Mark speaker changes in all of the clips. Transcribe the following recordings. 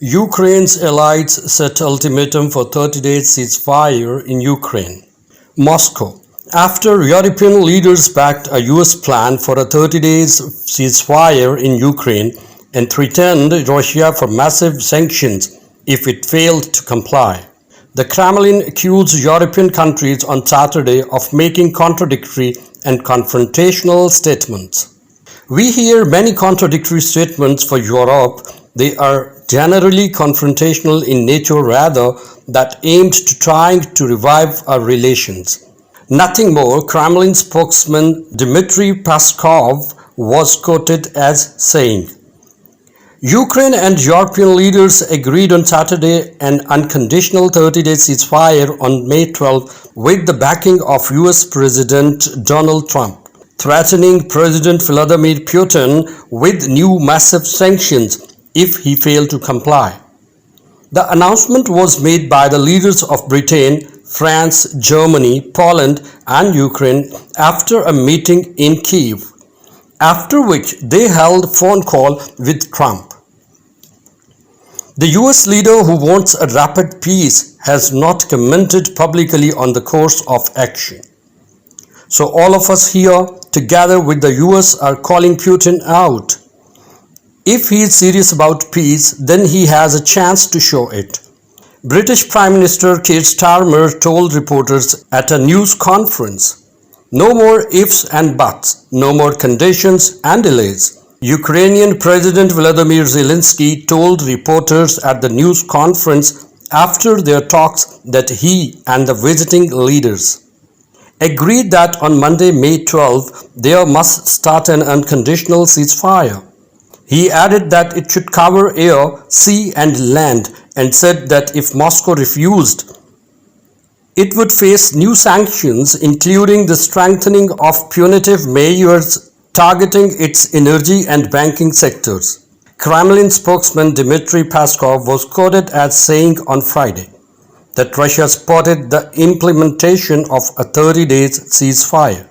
Speaker 1: Ukraine's allies set ultimatum for 30 days ceasefire in Ukraine. Moscow. After European leaders backed a US plan for a 30 days ceasefire in Ukraine and threatened Russia for massive sanctions if it failed to comply, the Kremlin accused European countries on Saturday of making contradictory and confrontational statements. We hear many contradictory statements for Europe. They are generally confrontational in nature rather than aimed to trying to revive our relations. Nothing more, Kremlin spokesman Dmitry Peskov was quoted as saying, Ukraine and European leaders agreed on Saturday an unconditional 30-day ceasefire on May 12 with the backing of US President Donald Trump, threatening President Vladimir Putin with new massive sanctions if he failed to comply. The announcement was made by the leaders of Britain, France, Germany, Poland and Ukraine after a meeting in Kyiv, after which they held a phone call with Trump. The US leader who wants a rapid peace has not commented publicly on the course of action. So all of us here, together with the US, are calling Putin out. If he is serious about peace, then he has a chance to show it. British Prime Minister Keir Starmer told reporters at a news conference, no more ifs and buts, no more conditions and delays. Ukrainian President Volodymyr Zelensky told reporters at the news conference after their talks that he and the visiting leaders agreed that on Monday, May 12, there must start an unconditional ceasefire. He added that it should cover air, sea and land and said that if Moscow refused, it would face new sanctions including the strengthening of punitive measures targeting its energy and banking sectors. Kremlin spokesman Dmitry Peskov was quoted as saying on Friday that Russia spotted the implementation of a 30 days ceasefire,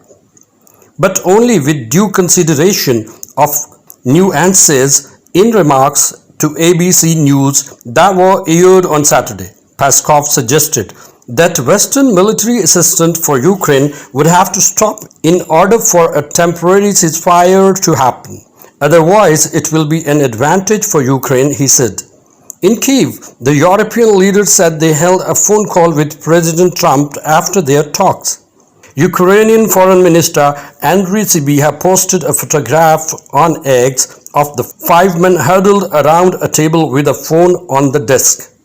Speaker 1: but only with due consideration of nuances in remarks to ABC News that were aired on Saturday. Peskov suggested that Western military assistance for Ukraine would have to stop in order for a temporary ceasefire to happen. Otherwise, it will be an advantage for Ukraine, he said. In Kyiv, the European leaders said they held a phone call with President Trump after their talks. Ukrainian Foreign Minister Andriy Sybiha posted a photograph on X of the five men huddled around a table with a phone on the desk.